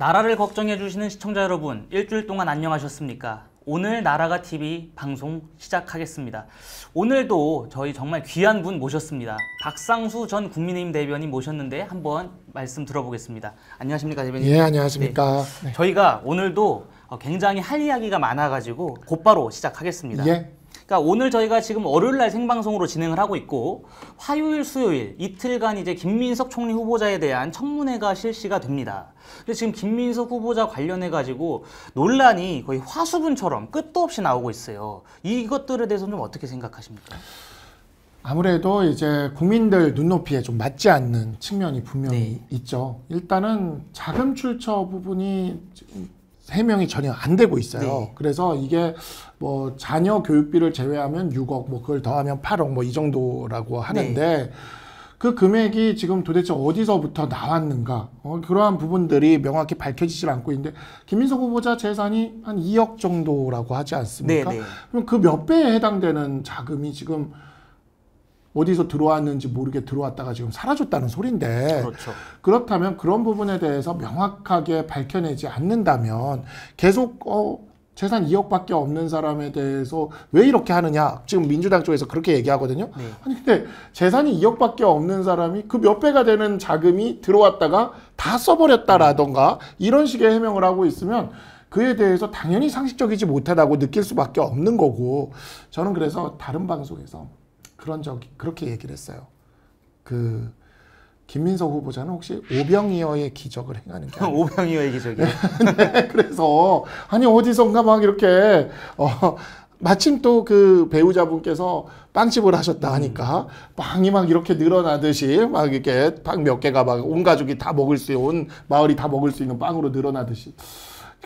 나라를 걱정해 주시는 시청자 여러분, 일주일 동안 안녕하셨습니까? 오늘 나라가 TV 방송 시작하겠습니다. 오늘도 저희 정말 귀한 분 모셨습니다. 박상수 전 국민의힘 대변인 모셨는데 한번 말씀 들어보겠습니다. 안녕하십니까 대변인? 예, 안녕하십니까. 네. 저희가 오늘도 굉장히 할 이야기가 많아가지고 곧바로 시작하겠습니다. 예. 그러니까 오늘 저희가 지금 월요일날 생방송으로 진행을 하고 있고 화요일, 수요일 이틀간 이제 김민석 총리 후보자에 대한 청문회가 실시가 됩니다. 그래서 지금 김민석 후보자 관련해 가지고 논란이 거의 화수분처럼 끝도 없이 나오고 있어요. 이것들에 대해서는 좀 어떻게 생각하십니까? 아무래도 이제 국민들 눈높이에 좀 맞지 않는 측면이 분명히 있죠. 일단은 자금 출처 부분이 해명이 전혀 안 되고 있어요. 네. 그래서 이게 뭐 자녀 교육비를 제외하면 6억, 뭐 그걸 더하면 8억 뭐 이 정도라고 하는데 그 금액이 지금 도대체 어디서부터 나왔는가? 그러한 부분들이 명확히 밝혀지질 않고 있는데 김민석 후보자 재산이 한 2억 정도라고 하지 않습니까? 그럼 그 몇 배에 해당되는 자금이 지금 어디서 들어왔는지 모르게 들어왔다가 지금 사라졌다는 소린데 그렇죠. 그렇다면 그런 부분에 대해서 명확하게 밝혀내지 않는다면 계속 재산 2억밖에 없는 사람에 대해서 왜 이렇게 하느냐 지금 민주당 쪽에서 그렇게 얘기하거든요. 네. 아니 근데 재산이 2억밖에 없는 사람이 그 몇 배가 되는 자금이 들어왔다가 다 써버렸다라던가 이런 식의 해명을 하고 있으면 그에 대해서 당연히 상식적이지 못하다고 느낄 수밖에 없는 거고 저는 그래서 다른 방송에서 그렇게 얘기를 했어요. 그 김민석 후보자는 혹시 오병이어의 기적을 행하는 게 아니에요. 오병이어의 기적이요? 네, 그래서 아니 어디선가 막 이렇게 마침 또 그 배우자분께서 빵집을 하셨다 하니까 빵이 막 이렇게 늘어나듯이 막 이렇게 빵 몇 개가 막 온 가족이 다 먹을 수 온 마을이 다 먹을 수 있는 빵으로 늘어나듯이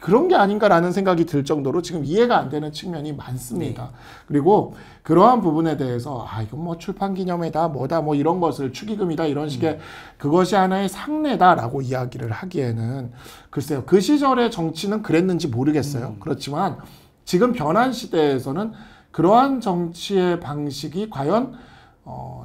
그런 게 아닌가라는 생각이 들 정도로 지금 이해가 안 되는 측면이 많습니다. 네. 그리고 그러한 부분에 대해서 이건 뭐 출판 기념회다 뭐다 뭐 이런 것을 축의금이다 이런 식의 그것이 하나의 상례다라고 이야기를 하기에는 글쎄요. 그 시절의 정치는 그랬는지 모르겠어요. 그렇지만 지금 변한 시대에서는 그러한 정치의 방식이 과연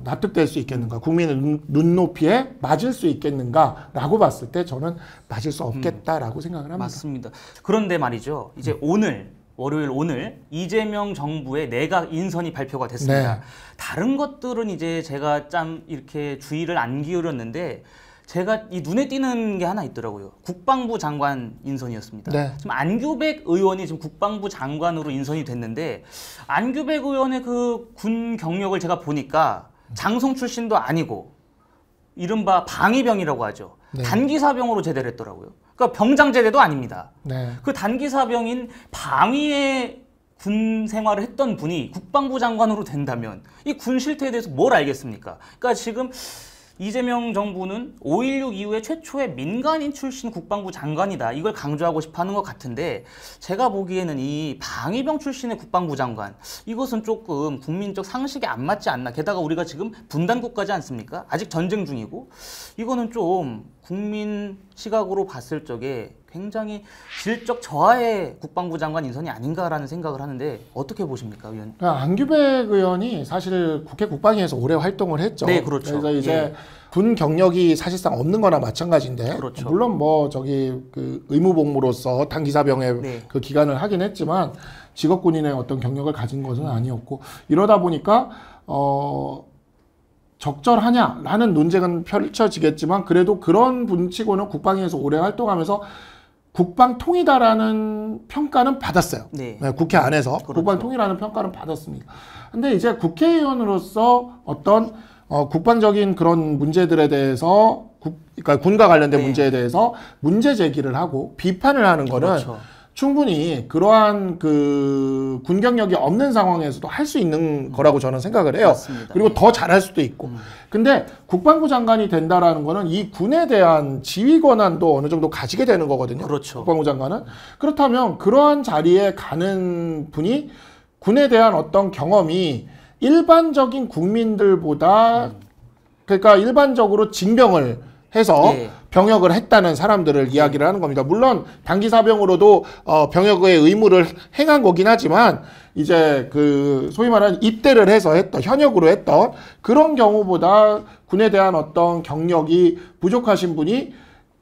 납득될 수 있겠는가, 국민의 눈높이에 맞을 수 있겠는가라고 봤을 때 저는 맞을 수 없겠다라고 생각을 합니다. 맞습니다. 그런데 말이죠. 이제 월요일 오늘 이재명 정부의 내각 인선이 발표가 됐습니다. 네. 다른 것들은 이제 제가 좀 이렇게 주의를 안 기울였는데 제가 이 눈에 띄는 게 하나 있더라고요. 국방부 장관 인선이었습니다. 네. 지금 안규백 의원이 지금 국방부 장관으로 인선이 됐는데 안규백 의원의 그 군 경력을 제가 보니까 장성 출신도 아니고 이른바 방위병이라고 하죠. 네. 단기사병으로 제대를 했더라고요. 그러니까 병장 제대도 아닙니다. 네. 그 단기사병인 방위의 군 생활을 했던 분이 국방부 장관으로 된다면 이 군 실태에 대해서 뭘 알겠습니까? 그러니까 지금 이재명 정부는 5.16 이후에 최초의 민간인 출신 국방부 장관이다. 이걸 강조하고 싶어 하는 것 같은데 제가 보기에는 이 방위병 출신의 국방부 장관 이것은 조금 국민적 상식에 안 맞지 않나. 게다가 우리가 지금 분단국가지 않습니까? 아직 전쟁 중이고 이거는 좀 국민 시각으로 봤을 적에 굉장히 질적 저하의 국방부 장관 인선이 아닌가라는 생각을 하는데 어떻게 보십니까, 의원? 안규백 의원이 사실 국회 국방위에서 오래 활동을 했죠. 네, 그렇죠. 그래서 이제 군 경력이 사실상 없는 거나 마찬가지인데 그렇죠. 물론 뭐 그 의무복무로서 단기사병의 그 기간을 하긴 했지만 직업군인의 어떤 경력을 가진 것은 아니었고 이러다 보니까 적절하냐라는 논쟁은 펼쳐지겠지만 그래도 그런 분치고는 국방위에서 오래 활동하면서 국방통이다라는 평가는 받았어요. 네, 국회 안에서 그렇죠. 국방통이라는 평가는 받았습니다. 근데 이제 국회의원으로서 어떤 국방적인 그런 문제들에 대해서 그러니까 군과 관련된 문제에 대해서 문제 제기를 하고 비판을 하는 거는 그렇죠. 충분히 그러한 그 군 경력이 없는 상황에서도 할 수 있는 거라고 저는 생각을 해요. 맞습니다. 그리고 더 잘할 수도 있고. 근데 국방부 장관이 된다라는 거는 이 군에 대한 지휘 권한도 어느 정도 가지게 되는 거거든요. 그렇죠. 국방부 장관은. 그렇다면 그러한 자리에 가는 분이 군에 대한 어떤 경험이 일반적인 국민들보다 그러니까 일반적으로 징병을 해서 병역을 했다는 사람들을 이야기를 하는 겁니다. 물론 단기사병으로도 병역의 의무를 행한 거긴 하지만 이제 그 소위 말하는 입대를 해서 했던 현역으로 했던 그런 경우보다 군에 대한 어떤 경력이 부족하신 분이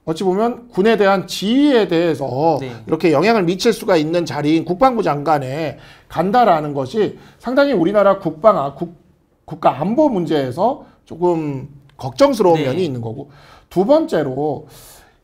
어찌 보면 군에 대한 지위에 대해서 네. 이렇게 영향을 미칠 수가 있는 자리인 국방부 장관에 간다라는 것이 상당히 우리나라 국가 안보 문제에서 조금 걱정스러운 네. 면이 있는 거고, 두 번째로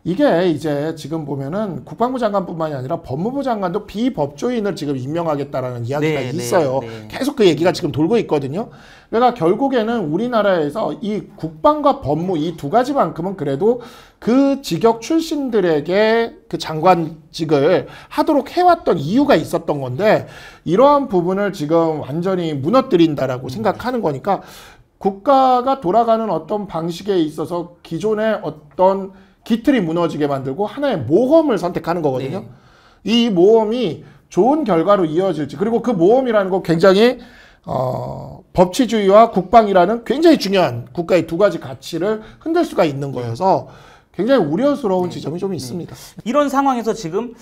이게 이제 지금 보면은 국방부 장관뿐만이 아니라 법무부 장관도 비법조인을 지금 임명하겠다라는 이야기가 네, 있어요. 네. 계속 그 얘기가 지금 돌고 있거든요. 그러니까 결국에는 우리나라에서 이 국방과 법무 이 두 가지만큼은 그래도 그 직역 출신들에게 그 장관직을 하도록 해왔던 이유가 있었던 건데, 이러한 부분을 지금 완전히 무너뜨린다라고 생각하는 거니까 국가가 돌아가는 어떤 방식에 있어서 기존의 어떤 기틀이 무너지게 만들고 하나의 모험을 선택하는 거거든요. 네. 이 모험이 좋은 결과로 이어질지, 그리고 그 모험이라는 거 굉장히 법치주의와 국방이라는 굉장히 중요한 국가의 두 가지 가치를 흔들 수가 있는 거여서 굉장히 우려스러운 지점이 좀 있습니다. 이런 상황에서 지금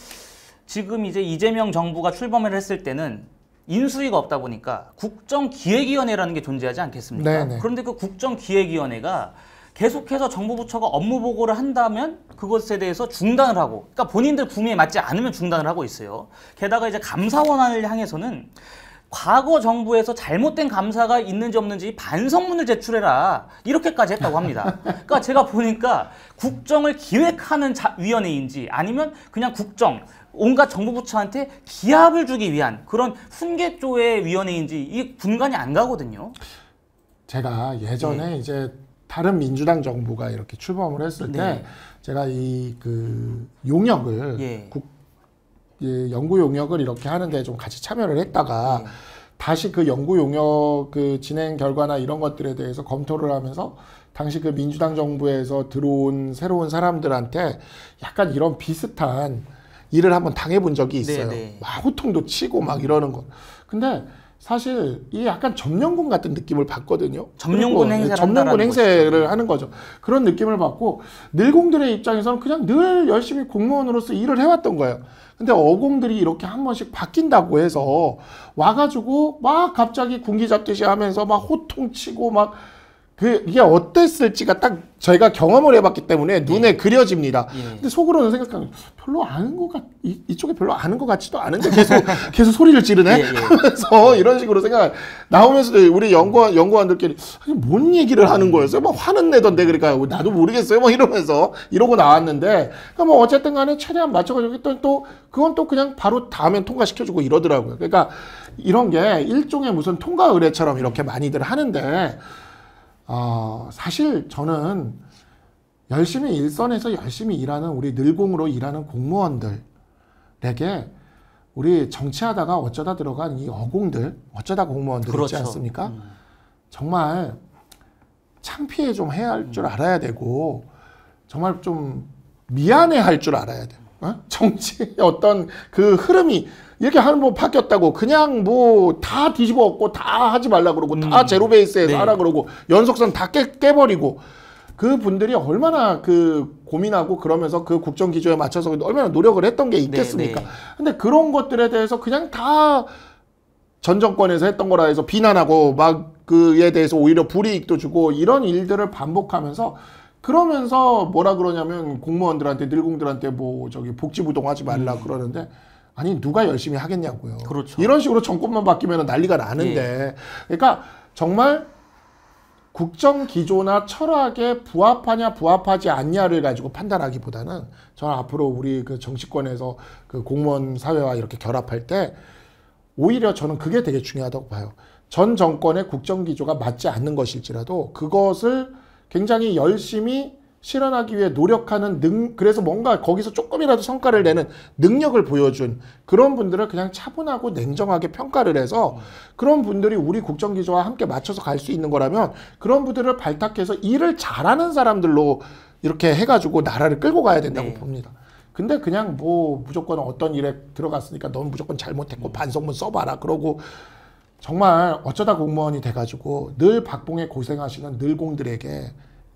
이제 이재명 정부가 출범을 했을 때는 인수위가 없다 보니까 국정기획위원회라는 게 존재하지 않겠습니까? 네네. 그런데 그 국정기획위원회가 계속해서 정부 부처가 업무 보고를 한다면 그것에 대해서 중단을 하고, 그러니까 본인들 구미에 맞지 않으면 중단을 하고 있어요. 게다가 이제 감사원안을 향해서는 과거 정부에서 잘못된 감사가 있는지 없는지 반성문을 제출해라, 이렇게까지 했다고 합니다. 그러니까 제가 보니까 국정을 기획하는 위원회인지 아니면 그냥 온갖 정부 부처한테 기합을 주기 위한 그런 훈계조의 위원회인지 이 분간이 안 가거든요. 제가 예전에 이제 다른 민주당 정부가 이렇게 출범을 했을 때 네. 제가 이 그 용역을 연구 용역을 이렇게 하는데 좀 같이 참여를 했다가 다시 그 연구 용역 그 진행 결과나 이런 것들에 대해서 검토를 하면서 당시 그 민주당 정부에서 들어온 새로운 사람들한테 약간 이런 비슷한 일을 한번 당해본 적이 있어요. 네네. 막 호통도 치고 막 이러는 거. 근데 사실 이게 약간 점령군 같은 느낌을 받거든요. 점령군 행세를 점령군 한다라는 행세를 하는 거죠. 그런 느낌을 받고 늘공들의 입장에서는 그냥 늘 열심히 공무원으로서 일을 해왔던 거예요. 근데 어공들이 이렇게 한 번씩 바뀐다고 해서 와가지고 막 갑자기 군기 잡듯이 하면서 막 호통치고 막 이게 어땠을지가 딱 저희가 경험을 해봤기 때문에 눈에 그려집니다. 근데 속으로는 생각하면 별로 아는 것 이쪽에 별로 아는 것 같지도 않은데 계속 소리를 지르네? 하면서 이런 식으로 생각, 나오면서도 우리 연구원들끼리 뭔 얘기를 하는 거였어요? 막 화는 내던데, 그러니까 나도 모르겠어요? 막 이러고 나왔는데, 그러니까 뭐 어쨌든 간에 최대한 맞춰가지고 했더니 그건 또 그냥 바로 다음엔 통과시켜주고 이러더라고요. 그러니까 이런 게 일종의 무슨 통과 의례처럼 이렇게 많이들 하는데, 사실 저는 열심히 일선에서 열심히 일하는 우리 늘공으로 일하는 공무원들에게 우리 정치하다가 어쩌다 들어간 이 어공들, 어쩌다 공무원들 그렇죠. 있지 않습니까? 정말 창피해 좀 해야 할 줄 알아야 되고, 정말 좀 미안해 할 줄 알아야 돼요. 정치의 어떤 그 흐름이 이렇게 하는 뭐 바뀌었다고 그냥 뭐 다 뒤집어 엎고 다 하지 말라 그러고 다 제로 베이스에서 하라 그러고 연속선 다 깨버리고, 그 분들이 얼마나 그 고민하고 그러면서 그 국정 기조에 맞춰서 얼마나 노력을 했던 게 있겠습니까? 근데 그런 것들에 대해서 그냥 다 전 정권에서 했던 거라 해서 비난하고 막 그에 대해서 오히려 불이익도 주고 이런 일들을 반복하면서, 그러면서 뭐라 그러냐면 공무원들한테 늘공들한테 뭐 저기 복지부동 하지 말라 그러는데, 아니 누가 열심히 하겠냐고요. 그렇죠. 이런 식으로 정권만 바뀌면 난리가 나는데, 그러니까 정말 국정 기조나 철학에 부합하냐 부합하지 않냐를 가지고 판단하기보다는 저는 앞으로 우리 그 정치권에서 그 공무원 사회와 이렇게 결합할 때 오히려 저는 그게 되게 중요하다고 봐요. 전 정권의 국정 기조가 맞지 않는 것일지라도 그것을 굉장히 열심히 실현하기 위해 노력하는 그래서 뭔가 거기서 조금이라도 성과를 내는 능력을 보여준 그런 분들을 그냥 차분하고 냉정하게 평가를 해서, 그런 분들이 우리 국정기조와 함께 맞춰서 갈 수 있는 거라면 그런 분들을 발탁해서 일을 잘하는 사람들로 이렇게 해가지고 나라를 끌고 가야 된다고 봅니다. 근데 그냥 뭐 무조건 어떤 일에 들어갔으니까 넌 무조건 잘못했고 반성문 써봐라 그러고, 정말 어쩌다 공무원이 돼가지고 늘 박봉에 고생하시는 늘공들에게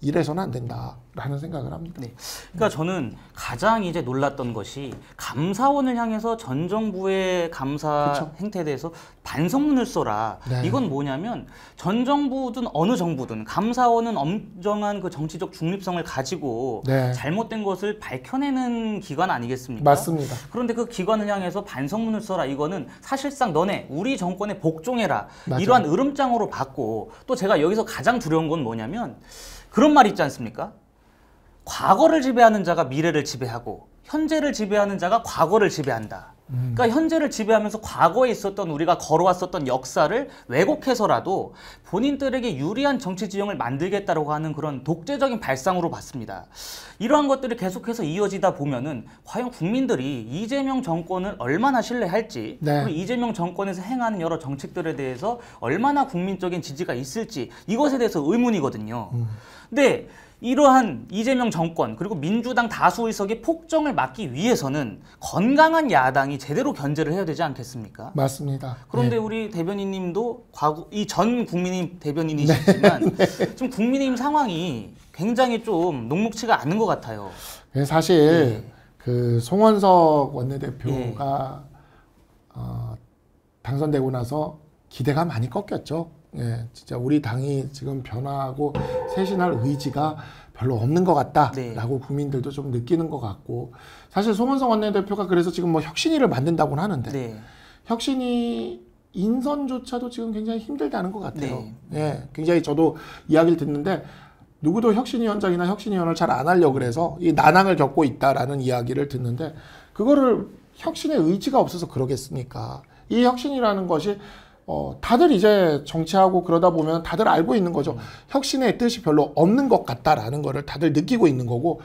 이래서는 안 된다라는 생각을 합니다. 네. 그러니까 저는 가장 이제 놀랐던 것이 감사원을 향해서 전 정부의 감사 그쵸. 행태에 대해서 반성문을 써라. 네. 이건 뭐냐면 전 정부든 어느 정부든 감사원은 엄정한 그 정치적 중립성을 가지고 네. 잘못된 것을 밝혀내는 기관 아니겠습니까? 맞습니다. 그런데 그 기관을 향해서 반성문을 써라. 이거는 사실상 너네 우리 정권에 복종해라. 맞아요. 이러한 으름장으로 받고 또 제가 여기서 가장 두려운 건 뭐냐면 그런 말 있지 않습니까? 과거를 지배하는 자가 미래를 지배하고 현재를 지배하는 자가 과거를 지배한다. 그러니까 현재를 지배하면서 과거에 있었던 우리가 걸어왔었던 역사를 왜곡해서라도 본인들에게 유리한 정치 지형을 만들겠다고 하는 그런 독재적인 발상으로 봤습니다. 이러한 것들이 계속해서 이어지다 보면은 과연 국민들이 이재명 정권을 얼마나 신뢰할지 네. 그리고 이재명 정권에서 행하는 여러 정책들에 대해서 얼마나 국민적인 지지가 있을지 이것에 대해서 의문이거든요. 근데 이러한 이재명 정권 그리고 민주당 다수 의석의 폭정을 막기 위해서는 건강한 야당이 제대로 견제를 해야 되지 않겠습니까? 맞습니다. 그런데 네. 우리 대변인님도 이 전 국민의힘 대변인이시지만 좀 국민의힘 상황이 굉장히 좀 녹록치가 않은 것 같아요. 사실 그 송원석 원내대표가 당선되고 나서 기대가 많이 꺾였죠. 예, 진짜 우리 당이 지금 변화하고 쇄신할 의지가 별로 없는 것 같다라고 국민들도 좀 느끼는 것 같고 사실 송원석 원내대표가 그래서 지금 뭐 혁신위를 만든다고는 하는데 혁신위 인선조차도 지금 굉장히 힘들다는 것 같아요. 예, 굉장히 저도 이야기를 듣는데 누구도 혁신위원장이나 혁신위원을 잘 안 하려고 그래서 이 난항을 겪고 있다라는 이야기를 듣는데 그거를 혁신의 의지가 없어서 그러겠습니까? 이 혁신이라는 것이 다들 이제 정치하고 그러다 보면 다들 알고 있는 거죠. 혁신의 뜻이 별로 없는 것 같다라는 거를 다들 느끼고 있는 거고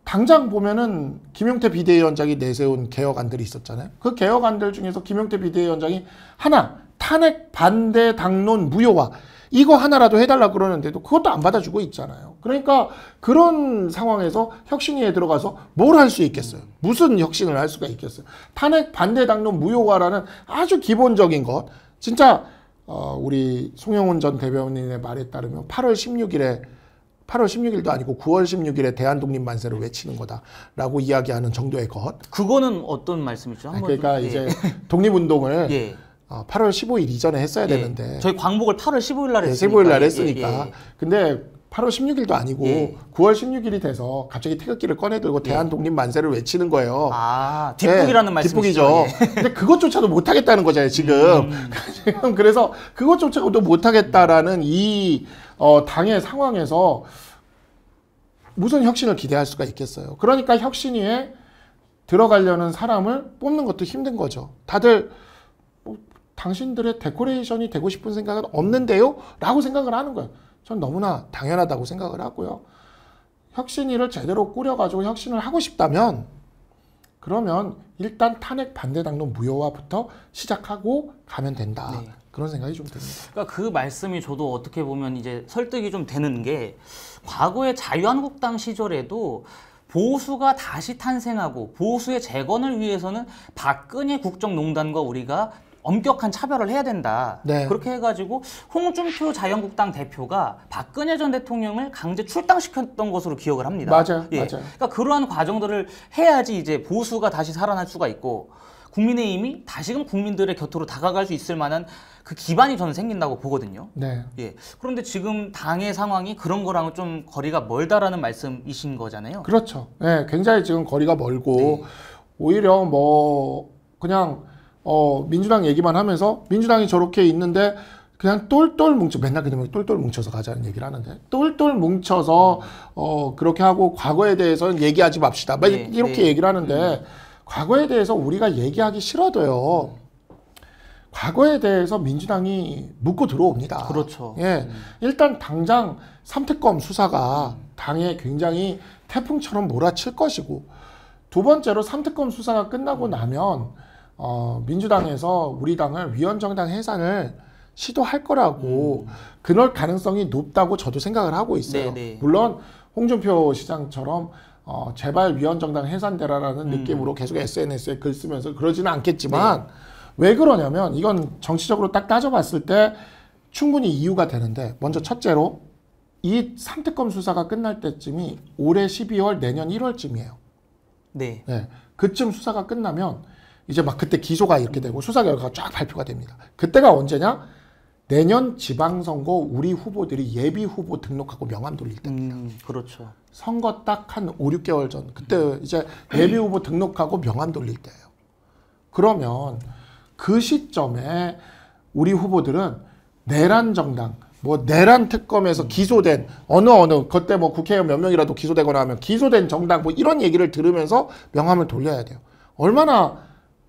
당장 보면은 김용태 비대위원장이 내세운 개혁안들이 있었잖아요. 그 개혁안들 중에서 김용태 비대위원장이 하나 탄핵 반대 당론 무효화 이거 하나라도 해달라 그러는데도 그것도 안 받아주고 있잖아요. 그러니까 그런 상황에서 혁신위에 들어가서 뭘 할 수 있겠어요? 무슨 혁신을 할 수가 있겠어요? 탄핵 반대 당론 무효화라는 아주 기본적인 것. 진짜 우리 송영훈 전 대변인의 말에 따르면 8월 16일도 아니고 9월 16일에 대한독립 만세를 외치는 거다라고 이야기하는 정도의 것. 그거는 어떤 말씀이죠? 그러니까 이제 독립운동을 8월 15일 이전에 했어야 되는데 저희 광복을 8월 15일 날 했으니까. 15일 날 했으니까. 근데 8월 16일도 아니고 9월 16일이 돼서 갑자기 태극기를 꺼내들고 대한독립 만세를 외치는 거예요. 아, 뒷북이라는 말씀이시죠? 뒷북이죠. 근데 그것조차도 못하겠다는 거잖아요, 지금. 지금 그래서 그것조차도 못하겠다라는 이 당의 상황에서 무슨 혁신을 기대할 수가 있겠어요. 그러니까 혁신위에 들어가려는 사람을 뽑는 것도 힘든 거죠. 다들 당신들의 데코레이션이 되고 싶은 생각은 없는데요? 라고 생각을 하는 거예요. 전 너무나 당연하다고 생각을 하고요. 혁신위를 제대로 꾸려가지고 혁신을 하고 싶다면 그러면 일단 탄핵 반대 당론 무효화부터 시작하고 가면 된다. 그런 생각이 좀 듭니다. 그러니까 그 말씀이 저도 어떻게 보면 이제 설득이 좀 되는 게 과거의 자유한국당 시절에도 보수가 다시 탄생하고 보수의 재건을 위해서는 박근혜 국정농단과 우리가 엄격한 차별을 해야 된다. 그렇게 해가지고 홍준표 자유한국당 대표가 박근혜 전 대통령을 강제 출당시켰던 것으로 기억을 합니다. 맞아요. 그러니까 그러한 과정들을 해야지 이제 보수가 다시 살아날 수가 있고 국민의힘이 다시금 국민들의 곁으로 다가갈 수 있을 만한 그 기반이 저는 생긴다고 보거든요. 그런데 지금 당의 상황이 그런 거랑은 좀 거리가 멀다라는 말씀이신 거잖아요. 그렇죠. 굉장히 지금 거리가 멀고 오히려 뭐 그냥 민주당 얘기만 하면서 민주당이 저렇게 있는데 그냥 똘똘 뭉쳐 맨날 그러면 똘똘 뭉쳐서 가자는 얘기를 하는데 똘똘 뭉쳐서 그렇게 하고 과거에 대해서는 얘기하지 맙시다. 이렇게 얘기를 하는데 과거에 대해서 우리가 얘기하기 싫어도요. 과거에 대해서 민주당이 묻고 들어옵니다. 그렇죠. 일단 당장 삼특검 수사가 당에 굉장히 태풍처럼 몰아칠 것이고 두 번째로 삼특검 수사가 끝나고 나면 민주당에서 우리 당을 위헌정당 해산을 시도할 거라고 그럴 가능성이 높다고 저도 생각을 하고 있어요. 물론 홍준표 시장처럼 제발 위헌정당 해산되라라는 느낌으로 계속 SNS에 글 쓰면서 그러지는 않겠지만 왜 그러냐면 이건 정치적으로 딱 따져봤을 때 충분히 이유가 되는데 먼저 첫째로 이 3특검 수사가 끝날 때쯤이 올해 12월 내년 1월쯤이에요. 네. 네. 그쯤 수사가 끝나면 이제 막 그때 기소가 이렇게 되고 수사 결과가 쫙 발표가 됩니다. 그때가 언제냐? 내년 지방선거 우리 후보들이 예비 후보 등록하고 명함 돌릴 때입니다. 그렇죠. 선거 딱 한 5, 6개월 전 그때 이제 예비 후보 등록하고 명함 돌릴 때예요. 그러면 그 시점에 우리 후보들은 내란 정당, 뭐 내란 특검에서 기소된 어느 그때 뭐 국회의원 몇 명이라도 기소되거나 하면 기소된 정당 뭐 이런 얘기를 들으면서 명함을 돌려야 돼요. 얼마나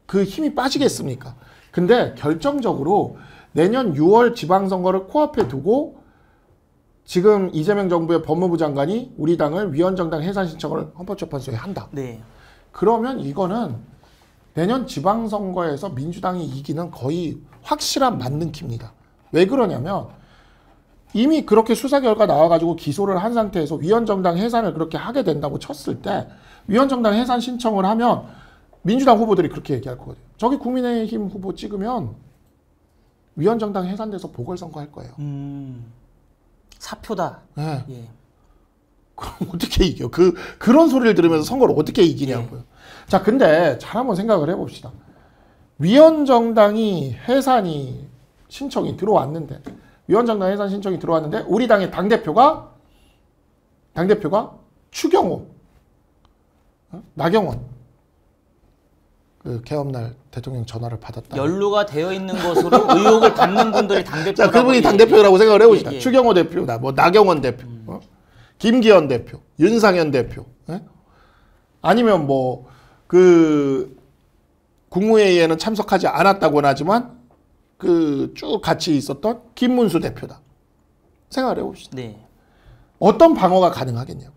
그 힘이 빠지겠습니까? 근데 결정적으로 내년 6월 지방선거를 코앞에 두고 지금 이재명 정부의 법무부 장관이 우리 당을 위헌정당 해산 신청을 헌법재판소에 한다. 네. 그러면 이거는 내년 지방선거에서 민주당이 이기는 거의 확실한 만능키입니다. 왜 그러냐면 이미 그렇게 수사 결과 나와가지고 기소를 한 상태에서 위헌정당 해산을 그렇게 하게 된다고 쳤을 때 위헌정당 해산 신청을 하면 민주당 후보들이 그렇게 얘기할 거거든요. 저기 국민의힘 후보 찍으면 위헌정당 해산돼서 보궐선거 할 거예요. 사표다. 네. 예. 그럼 어떻게 이겨? 그런 소리를 들으면서 선거를 어떻게 이기냐고요. 자, 근데 잘 한번 생각을 해봅시다. 위헌정당이 해산이 신청이 들어왔는데 위헌정당 해산 신청이 들어왔는데 우리 당의 당대표가 추경호, 나경원 그 개업날 대통령 전화를 받았다. 연루가 되어 있는 것으로 의혹을 받는 분들이 당대표. 자, 그분이 당대표라고 생각을 해봅시다. 예. 추경호 대표, 뭐 나경원 대표, 김기현 대표, 윤상현 대표, 예? 아니면 뭐 그 국무회의에는 참석하지 않았다고는 하지만 그 쭉 같이 있었던 김문수 대표다. 생각을 해봅시다. 네. 어떤 방어가 가능하겠냐고.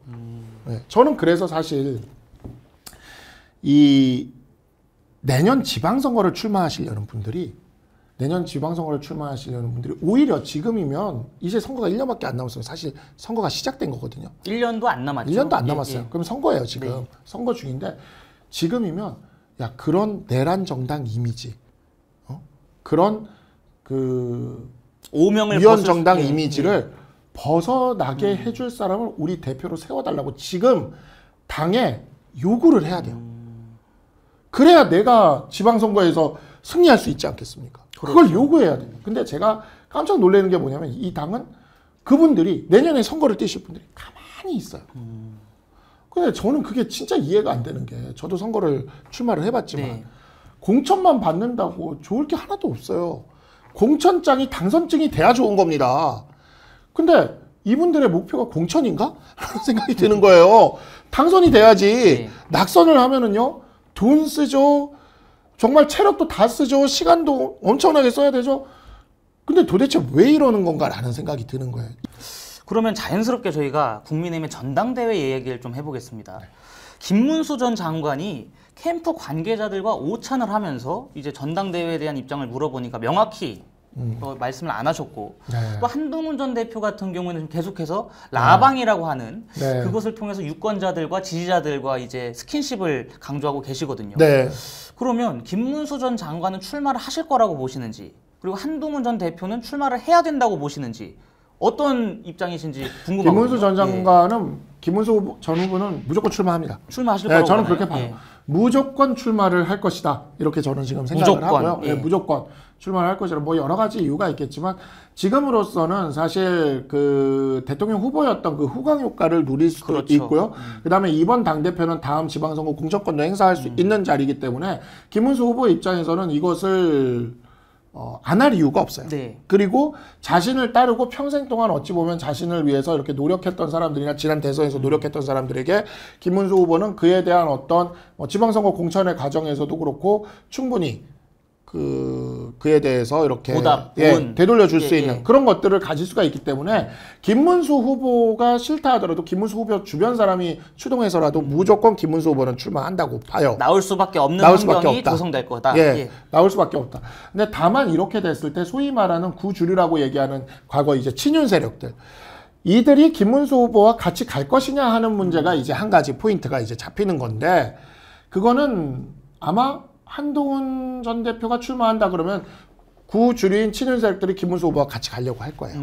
네. 저는 그래서 사실 이 내년 지방선거를 출마하시려는 분들이 오히려 지금이면 이제 선거가 1년밖에 안 남았어요. 사실 선거가 시작된 거거든요. 1년도 안 남았죠. 1년도 안 남았어요. 예. 그럼 선거예요, 지금. 네. 선거 중인데 지금이면 야, 그런 내란 정당 이미지, 그런 그 오명을 위헌 정당 벗을 수- 이미지를 벗어나게 해줄 사람을 우리 대표로 세워달라고 지금 당에 요구를 해야 돼요. 그래야 내가 지방선거에서 승리할 수 있지 않겠습니까? 그걸 요구해야 돼요. 근데 제가 깜짝 놀라는 게 뭐냐면 이 당은 그분들이 내년에 선거를 뛰실 분들이 가만히 있어요. 근데 저는 그게 진짜 이해가 안 되는 게 저도 선거를 출마를 해봤지만 네. 공천만 받는다고 좋을 게 하나도 없어요. 공천장이 당선증이 돼야 좋은 겁니다. 근데 이분들의 목표가 공천인가? 라는 생각이 드는 거예요. 당선이 돼야지. 네. 낙선을 하면은요, 돈 쓰죠. 정말 체력도 다 쓰죠. 시간도 엄청나게 써야 되죠. 근데 도대체 왜 이러는 건가라는 생각이 드는 거예요. 그러면 자연스럽게 저희가 국민의힘의 전당대회 얘기를 좀 해보겠습니다. 김문수 전 장관이 캠프 관계자들과 오찬을 하면서 이제 전당대회에 대한 입장을 물어보니까 명확히 말씀을 안 하셨고 네. 또 한동훈 전 대표 같은 경우는 계속해서 라방이라고 하는 네. 그것을 통해서 유권자들과 지지자들과 이제 스킨십을 강조하고 계시거든요. 네. 그러면 김문수 전 장관은 출마를 하실 거라고 보시는지 그리고 한동훈 전 대표는 출마를 해야 된다고 보시는지 어떤 입장이신지 궁금합니다. 김문수 전 장관은 김문수 전 후보는 무조건 출마합니다. 출마하실 네, 거라고 저는 보나요? 그렇게 봐요. 예. 무조건 출마를 할 것이다. 이렇게 저는 지금 생각을 무조건, 하고요. 예. 네, 무조건 출마를 할 것이라 뭐 여러 가지 이유가 있겠지만 지금으로서는 사실 그 대통령 후보였던 그 후광 효과를 누릴 수도 그렇죠. 있고요. 그다음에 이번 당 대표는 다음 지방선거 공천권도 행사할 수 있는 자리이기 때문에 김문수 후보 입장에서는 이것을 안 할 이유가 없어요. 네. 그리고 자신을 따르고 평생 동안 어찌 보면 자신을 위해서 이렇게 노력했던 사람들이나 지난 대선에서 노력했던 사람들에게 김문수 후보는 그에 대한 어떤 지방선거 공천의 과정에서도 그렇고 충분히 그에 대해서 이렇게 보답, 예, 본. 되돌려 줄 수 예, 있는 예. 그런 것들을 가질 수가 있기 때문에 김문수 후보가 싫다 하더라도 김문수 후보 주변 사람이 추동해서라도 무조건 김문수 후보는 출마한다고 봐요. 나올 수밖에 없는 나올 수밖에 환경이 없다. 조성될 거다. 예, 예. 나올 수밖에 없다. 근데 다만 이렇게 됐을 때 소위 말하는 구주류라고 얘기하는 과거 이제 친윤 세력들 이들이 김문수 후보와 같이 갈 것이냐 하는 문제가 이제 한 가지 포인트가 이제 잡히는 건데 그거는 아마 한동훈 전 대표가 출마한다 그러면 구주류인 친윤 세력들이 김문수 후보와 같이 가려고 할 거예요.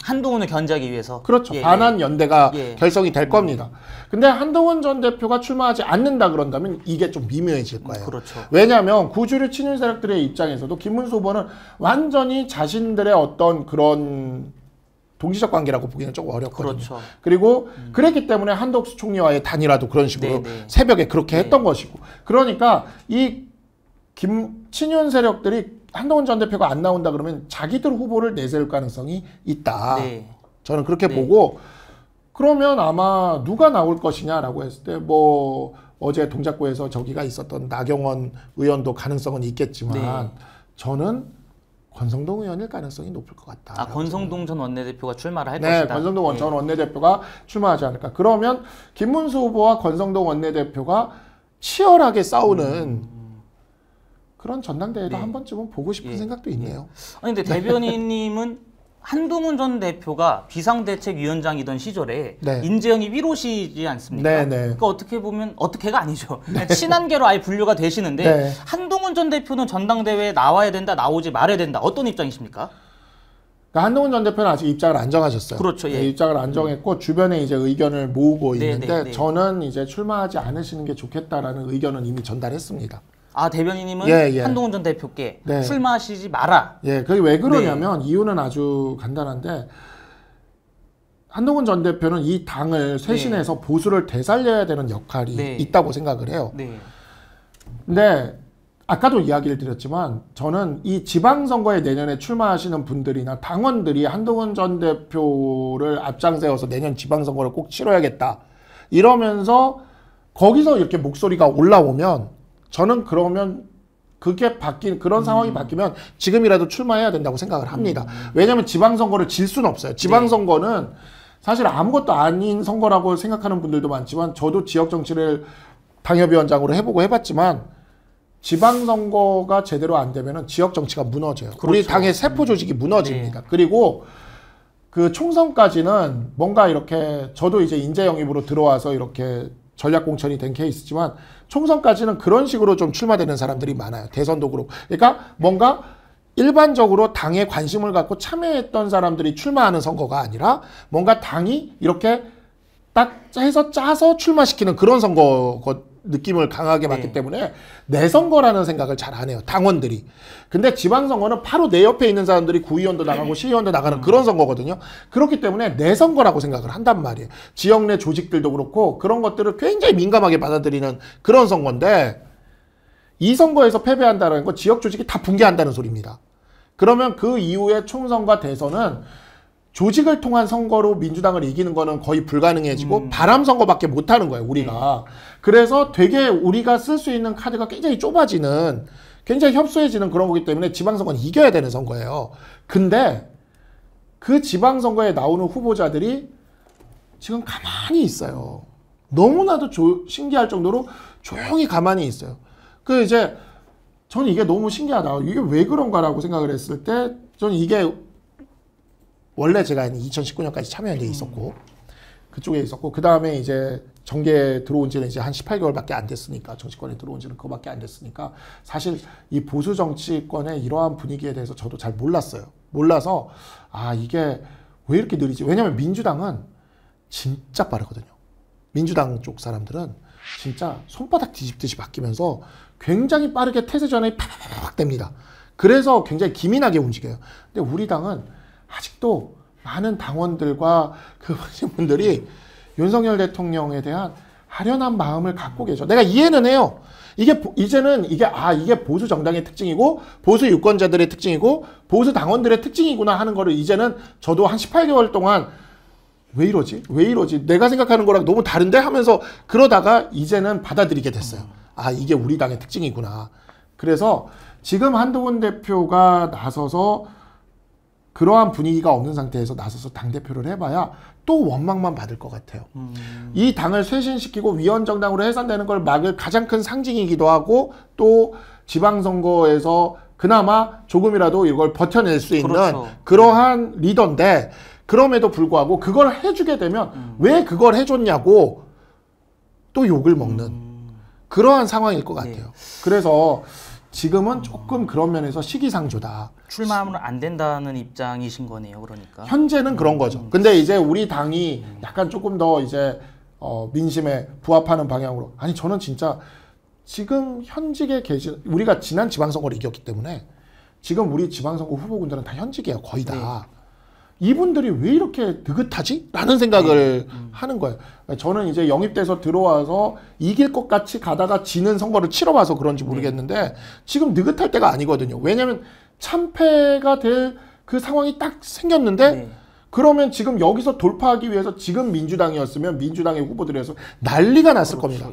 한동훈을 견제하기 위해서. 그렇죠. 예, 반한 연대가 예. 결성이 될 겁니다. 근데 한동훈 전 대표가 출마하지 않는다 그런다면 이게 좀 미묘해질 거예요. 그렇죠. 왜냐하면 구주류 친윤 세력들의 입장에서도 김문수 후보는 완전히 자신들의 어떤 그런 동지적 관계라고 보기는 조금 어렵거든요. 그렇죠. 그리고 그랬기 때문에 한덕수 총리와의 단일화도 그런 식으로 네, 네. 새벽에 그렇게 했던 것이고, 그러니까 이 친윤 세력들이 한동훈 전 대표가 안 나온다 그러면 자기들 후보를 내세울 가능성이 있다. 네. 저는 그렇게 네. 보고, 그러면 아마 누가 나올 것이냐라고 했을 때 뭐 어제 동작구에서 저기가 있었던 나경원 의원도 가능성은 있겠지만 네. 저는 권성동 의원일 가능성이 높을 것 같다. 아, 권성동 전 원내대표가 출마를 할 네, 것이다. 권성동 전 원내대표가 출마하지 않을까. 그러면 김문수 후보와 권성동 원내대표가 치열하게 싸우는 그런 전당대회도 네. 한 번쯤은 보고 싶은 예. 생각도 있네요. 아니 근데 대변인님은 한동훈 전 대표가 비상대책위원장이던 시절에 네. 인재영이 위로시지 않습니까? 네, 네. 그러니까 어떻게 보면 어떻게가 아니죠. 친한계로 아예 분류가 되시는데 네. 한동훈 전 대표는 전당대회에 나와야 된다, 나오지 말아야 된다. 어떤 입장이십니까? 그러니까 한동훈 전 대표는 아직 입장을 안 정하셨어요. 그렇죠, 예. 네, 입장을 안 정했고 주변에 이제 의견을 모으고 네, 있는데 네, 네. 저는 이제 출마하지 않으시는 게 좋겠다라는 의견은 이미 전달했습니다. 아 대변인님은 예, 예. 한동훈 전 대표께 네. 출마하시지 마라. 예, 그게 왜 그러냐면 이유는 아주 간단한데 한동훈 전 대표는 이 당을 쇄신해서 보수를 되살려야 되는 역할이 네. 있다고 생각을 해요. 네. 근데 아까도 이야기를 드렸지만 저는 이 지방선거에 내년에 출마하시는 분들이나 당원들이 한동훈 전 대표를 앞장세워서 내년 지방선거를 꼭 치러야겠다 이러면서 거기서 이렇게 목소리가 올라오면 저는 그러면 그게 그런 상황이 바뀌면 지금이라도 출마해야 된다고 생각을 합니다. 왜냐하면 지방선거를 질 수는 없어요. 지방선거는 사실 아무것도 아닌 선거라고 생각하는 분들도 많지만 저도 지역 정치를 당협위원장으로 해보고 해봤지만 지방선거가 제대로 안 되면 지역 정치가 무너져요. 그렇죠. 우리 당의 세포 조직이 무너집니다. 그리고 그 총선까지는 뭔가 이렇게 저도 이제 인재 영입으로 들어와서 이렇게 전략 공천이 된 케이스지만 총선까지는 그런 식으로 좀 출마되는 사람들이 많아요. 대선도 그렇고. 그러니까 뭔가 일반적으로 당에 관심을 갖고 참여했던 사람들이 출마하는 선거가 아니라 뭔가 당이 이렇게 딱 해서 짜서 출마시키는 그런 선거 느낌을 강하게 받기 때문에 내 선거라는 생각을 잘 안 해요. 당원들이. 근데 지방선거는 바로 내 옆에 있는 사람들이 구의원도 나가고 시의원도 나가는 그런 선거거든요. 그렇기 때문에 내 선거라고 생각을 한단 말이에요. 지역 내 조직들도 그렇고 그런 것들을 굉장히 민감하게 받아들이는 그런 선거인데 이 선거에서 패배한다는 건 지역 조직이 다 붕괴한다는 소리입니다. 그러면 그 이후에 총선과 대선은 조직을 통한 선거로 민주당을 이기는 거는 거의 불가능해지고 바람 선거밖에 못 하는 거예요, 우리가. 그래서 되게 우리가 쓸 수 있는 카드가 굉장히 좁아지는, 굉장히 협소해지는 그런 거기 때문에 지방선거는 이겨야 되는 선거예요. 근데 그 지방선거에 나오는 후보자들이 지금 가만히 있어요. 너무나도 신기할 정도로 조용히 가만히 있어요. 이제 저는 이게 너무 신기하다. 이게 왜 그런가라고 생각을 했을 때 저는 이게 원래 제가 2019년까지 참여연대에 있었고 그쪽에 있었고 그 다음에 이제 정계에 들어온 지는 이제 한 18개월밖에 안 됐으니까 정치권에 들어온 지는 그거밖에 안 됐으니까 사실 이 보수 정치권의 이러한 분위기에 대해서 저도 잘 몰랐어요. 몰라서 이게 왜 이렇게 느리지? 왜냐면 민주당은 진짜 빠르거든요. 민주당 쪽 사람들은 진짜 손바닥 뒤집듯이 바뀌면서 굉장히 빠르게 태세 전환이 팍팍 됩니다. 그래서 굉장히 기민하게 움직여요. 근데 우리 당은 아직도 많은 당원들과 그 분들이 윤석열 대통령에 대한 아련한 마음을 갖고 계셔. 내가 이해는 해요. 이제는 이게 보수 정당의 특징이고 보수 유권자들의 특징이고 보수 당원들의 특징이구나 하는 거를 이제는 저도 한 18개월 동안 왜 이러지? 왜 이러지? 내가 생각하는 거랑 너무 다른데 하면서 그러다가 이제는 받아들이게 됐어요. 이게 우리 당의 특징이구나. 그래서 지금 한동훈 대표가 나서서 그러한 분위기가 없는 상태에서 나서서 당대표를 해봐야 또 원망만 받을 것 같아요. 이 당을 쇄신시키고 위원정당으로 해산되는 걸 막을 가장 큰 상징이기도 하고 또 지방선거에서 그나마 조금이라도 이걸 버텨낼 수 있는 그렇죠. 그러한 리더인데 그럼에도 불구하고 그걸 해주게 되면 왜 그걸 해줬냐고 또 욕을 먹는 그러한 상황일 것 같아요. 그래서 지금은 조금 그런 면에서 시기상조다. 출마하면 안 된다는 입장이신 거네요. 그러니까. 현재는 그런 거죠. 근데 이제 우리 당이 약간 조금 더 이제 민심에 부합하는 방향으로. 아니 저는 진짜 지금 현직에 계신 우리가 지난 지방선거를 이겼기 때문에 지금 우리 지방선거 후보군들은 다 현직이에요. 거의 다. 이분들이 왜 이렇게 느긋하지? 라는 생각을 하는 거예요. 저는 이제 영입돼서 들어와서 이길 것 같이 가다가 지는 선거를 치러봐서 그런지 모르겠는데 지금 느긋할 때가 아니거든요. 왜냐하면 참패가 될 그 상황이 딱 생겼는데 그러면 지금 여기서 돌파하기 위해서 지금 민주당이었으면 민주당의 후보들에서 난리가 났을 겁니다.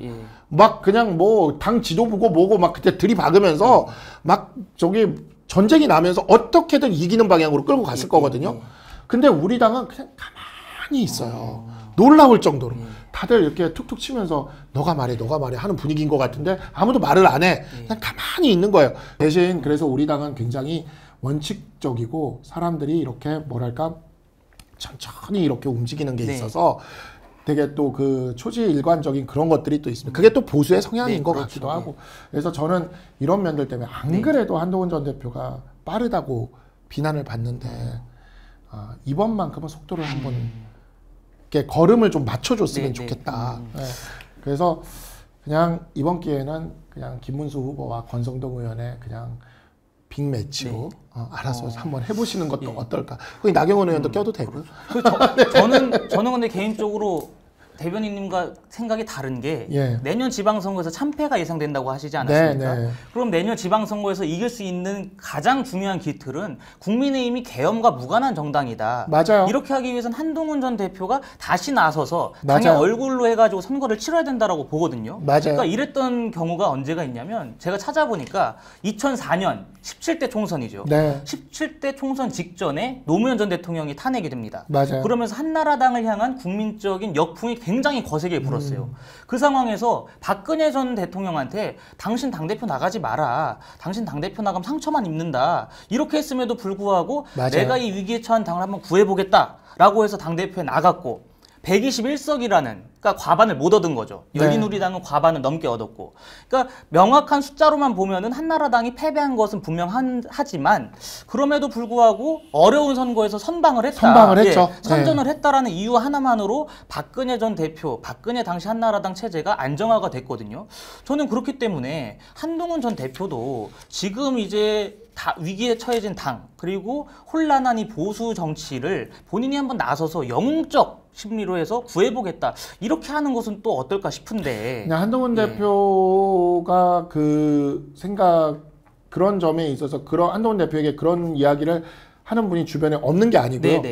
막 그냥 뭐 당 지도부고 뭐고 막 그때 들이박으면서 막 저기 전쟁이 나면서 어떻게든 이기는 방향으로 끌고 갔을 거거든요. 근데 우리 당은 그냥 가만히 있어요. 놀라울 정도로. 다들 이렇게 툭툭 치면서 너가 말해 하는 분위기인 것 같은데 아무도 말을 안 해. 그냥 가만히 있는 거예요. 대신 그래서 우리 당은 굉장히 원칙적이고 사람들이 이렇게 뭐랄까 천천히 이렇게 움직이는 게 있어서 되게 또 그 초지일관적인 그런 것들이 또 있습니다. 그게 또 보수의 성향인 것 같기도 하고. 그래서 저는 이런 면들 때문에 안 그래도 한동훈 전 대표가 빠르다고 비난을 받는데 이번만큼은 속도를 한번 이렇게 걸음을 좀 맞춰줬으면 좋겠다. 그래서 그냥 이번 기회는 그냥 김문수 후보와 권성동 의원의 그냥 빅매치로 알아서 한번 해보시는 것도 어떨까. 거기 나경원 의원도 껴도 되고. 저는 근데 개인적으로 대변인님과 생각이 다른 게 내년 지방선거에서 참패가 예상된다고 하시지 않았습니까? 그럼 내년 지방선거에서 이길 수 있는 가장 중요한 기틀은 국민의힘이 계엄과 무관한 정당이다. 맞아요. 이렇게 하기 위해서는 한동훈 전 대표가 다시 나서서 당의 얼굴로 해가지고 선거를 치러야 된다라고 보거든요. 그러니까 이랬던 경우가 언제가 있냐면 제가 찾아보니까 2004년 17대 총선이죠. 17대 총선 직전에 노무현 전 대통령이 탄핵이 됩니다. 그러면서 한나라당을 향한 국민적인 역풍이 굉장히 거세게 불었어요. 그 상황에서 박근혜 전 대통령한테 당신 당대표 나가지 마라. 당신 당대표 나가면 상처만 입는다. 이렇게 했음에도 불구하고 내가 이 위기에 처한 당을 한번 구해보겠다라고 해서 당대표에 나갔고 121석이라는 그러니까 과반을 못 얻은 거죠. 열린우리당은 과반을 넘게 얻었고. 그러니까 명확한 숫자로만 보면은 한나라당이 패배한 것은 분명하지만 그럼에도 불구하고 어려운 선거에서 선방을 했다. 선전을 했다라는 이유 하나만으로 박근혜 전 대표, 박근혜 당시 한나라당 체제가 안정화가 됐거든요. 저는 그렇기 때문에 한동훈 전 대표도 지금 이제 위기에 처해진 당 그리고 혼란한 이 보수 정치를 본인이 한번 나서서 영웅적 심리로 해서 구해보겠다 이렇게 하는 것은 또 어떨까 싶은데 그냥 한동훈 대표가 그 생각 그런 점에 있어서 그런 한동훈 대표에게 그런 이야기를 하는 분이 주변에 없는 게 아니고요.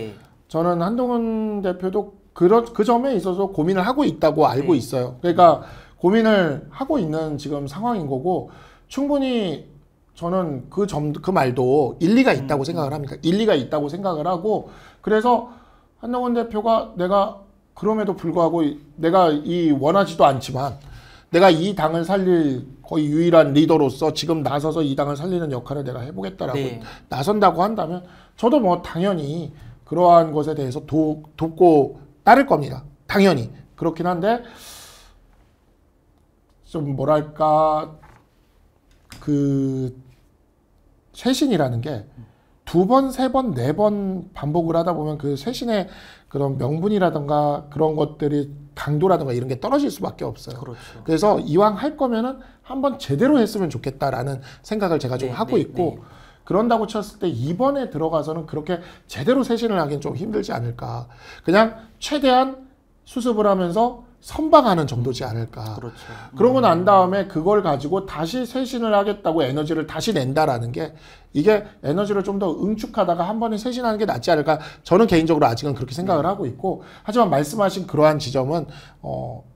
저는 한동훈 대표도 그 점에 있어서 고민을 하고 있다고 알고 있어요. 그러니까 고민을 하고 있는 지금 상황인 거고 충분히 저는 그 말도 일리가 있다고 생각을 합니다. 일리가 있다고 생각을 하고 그래서 한동훈 대표가 내가 그럼에도 불구하고 내가 원하지도 않지만 내가 이 당을 살릴 거의 유일한 리더로서 지금 나서서 이 당을 살리는 역할을 내가 해보겠다라고 나선다고 한다면 저도 뭐 당연히 그러한 것에 대해서 돕고 따를 겁니다. 당연히 그렇긴 한데 좀 뭐랄까 그 쇄신이라는 게 2번, 3번, 4번 반복을 하다 보면 그 쇄신의 그런 명분이라든가 그런 것들이 강도라든가 이런 게 떨어질 수밖에 없어요. 그래서 이왕 할 거면은 한번 제대로 했으면 좋겠다라는 생각을 제가 좀 하고 있고 그런다고 쳤을 때 이번에 들어가서는 그렇게 제대로 쇄신을 하기엔 좀 힘들지 않을까. 그냥 최대한 수습을 하면서 선방하는 정도지 않을까. 그러고 난 다음에 그걸 가지고 다시 쇄신을 하겠다고 에너지를 다시 낸다라는 게 이게 에너지를 좀 더 응축하다가 한 번에 쇄신하는 게 낫지 않을까. 저는 개인적으로 아직은 그렇게 생각을 하고 있고 하지만 말씀하신 그러한 지점은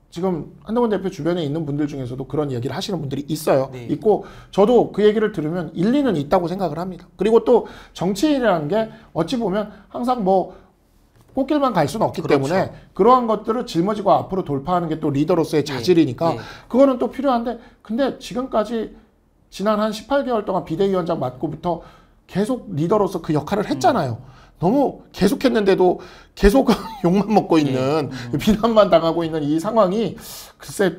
지금 한동훈 대표 주변에 있는 분들 중에서도 그런 얘기를 하시는 분들이 있어요. 있고 저도 그 얘기를 들으면 일리는 있다고 생각을 합니다. 그리고 또 정치인이라는 게 어찌 보면 항상 뭐 꽃길만 갈 수는 없기 때문에 그러한 것들을 짊어지고 앞으로 돌파하는 게 또 리더로서의 자질이니까 그거는 또 필요한데 근데 지금까지 지난 한 18개월 동안 비대위원장 맡고부터 계속 리더로서 그 역할을 했잖아요. 너무 계속했는데도 계속 욕만 먹고 있는 비난만 당하고 있는 이 상황이 글쎄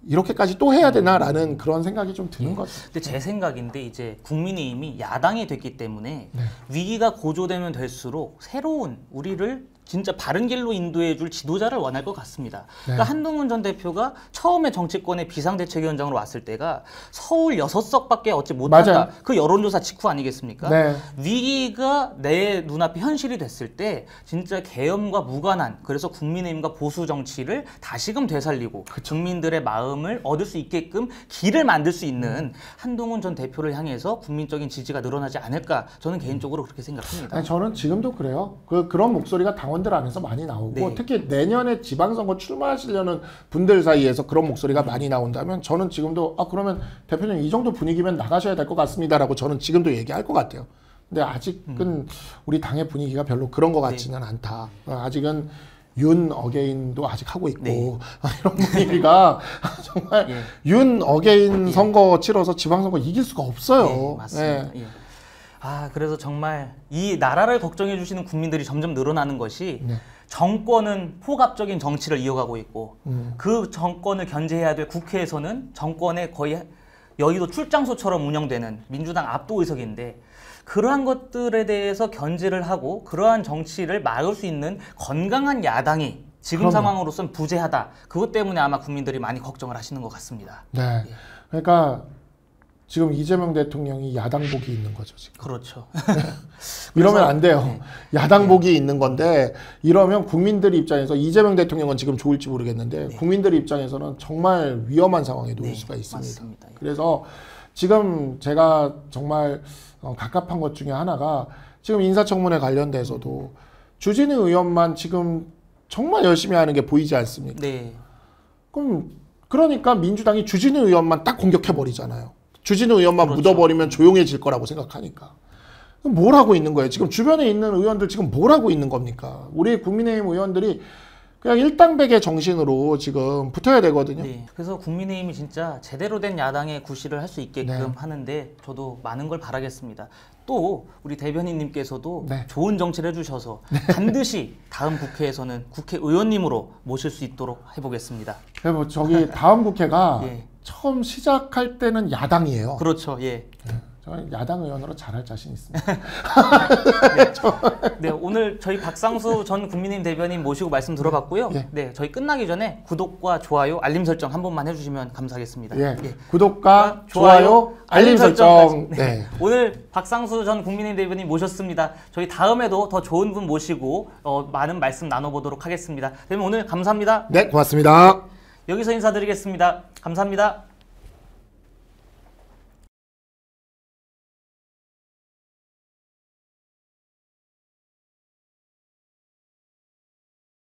이렇게까지 또 해야 되나라는 그런 생각이 좀 드는 거죠. 근데 제 생각인데 이제 국민의힘이 야당이 됐기 때문에 네. 위기가 고조되면 될수록 새로운 우리를 진짜 바른 길로 인도해줄 지도자를 원할 것 같습니다. 그러니까 한동훈 전 대표가 처음에 정치권의 비상대책위원장으로 왔을 때가 서울 6석밖에 얻지 못한다. 맞아요. 그 여론조사 직후 아니겠습니까? 네. 위기가 내 눈앞에 현실이 됐을 때 진짜 계엄과 무관한 그래서 국민의힘과 보수 정치를 다시금 되살리고 국민들의 마음을 얻을 수 있게끔 길을 만들 수 있는 한동훈 전 대표를 향해서 국민적인 지지가 늘어나지 않을까 저는 개인적으로 그렇게 생각합니다. 아니, 저는 지금도 그래요. 그런 목소리가 당원들 안에서 많이 나오고 네. 특히 내년에 지방선거 출마하시려는 분들 사이에서 그런 목소리가 많이 나온다면 저는 지금도 그러면 대표님 이 정도 분위기면 나가셔야 될 것 같습니다라고 저는 지금도 얘기할 것 같아요. 근데 아직은 우리 당의 분위기가 별로 그런 것 같지는 않다. 아직은 윤 어게인도 아직 하고 있고 네. 이런 분위기가 정말 윤 어게인 선거 치러서 지방선거 이길 수가 없어요. 네, 맞습니다. 예. 그래서 정말 이 나라를 걱정해 주시는 국민들이 점점 늘어나는 것이 정권은 포갑적인 정치를 이어가고 있고 그 정권을 견제해야 될 국회에서는 정권의 거의 여의도 출장소처럼 운영되는 민주당 압도 의석인데 그러한 것들에 대해서 견제를 하고 그러한 정치를 막을 수 있는 건강한 야당이 지금 상황으로선 부재하다. 그것 때문에 아마 국민들이 많이 걱정을 하시는 것 같습니다. 네. 그러니까 지금 이재명 대통령이 야당복이 있는 거죠, 지금. 그렇죠. 이러면 안 돼요. 야당복이 있는 건데 이러면 국민들 입장에서 이재명 대통령은 지금 좋을지 모르겠는데 국민들 입장에서는 정말 위험한 상황에 놓일 수가 있습니다. 맞습니다. 그래서 지금 제가 정말 갑갑한 것 중에 하나가 지금 인사청문회 관련돼서도 주진우 의원만 지금 정말 열심히 하는 게 보이지 않습니까? 네. 그러니까 민주당이 주진우 의원만 딱 공격해버리잖아요. 주진우 의원만 그렇죠. 묻어버리면 조용해질 거라고 생각하니까. 뭘 하고 있는 거예요? 지금 주변에 있는 의원들 지금 뭘 하고 있는 겁니까? 우리 국민의힘 의원들이 그냥 일당백의 정신으로 지금 붙어야 되거든요. 네. 그래서 국민의힘이 진짜 제대로 된 야당의 구실을 할 수 있게끔 하는데 저도 많은 걸 바라겠습니다. 또 우리 대변인님께서도 좋은 정치를 해주셔서 반드시 다음 국회에서는 국회의원님으로 모실 수 있도록 해보겠습니다. 뭐 저기 다음 국회가 처음 시작할 때는 야당이에요. 그렇죠. 예. 저는 야당 의원으로 잘할 자신 있습니다. 네, 오늘 저희 박상수 전 국민의힘 대변인 모시고 말씀 들어봤고요. 네, 저희 끝나기 전에 구독과 좋아요, 알림 설정 한 번만 해주시면 감사하겠습니다. 구독과 좋아요, 알림 설정. 네. 오늘 박상수 전 국민의힘 대변인 모셨습니다. 저희 다음에도 더 좋은 분 모시고 많은 말씀 나눠보도록 하겠습니다. 그러면 오늘 감사합니다. 네, 고맙습니다. 여기서 인사드리겠습니다. 감사합니다.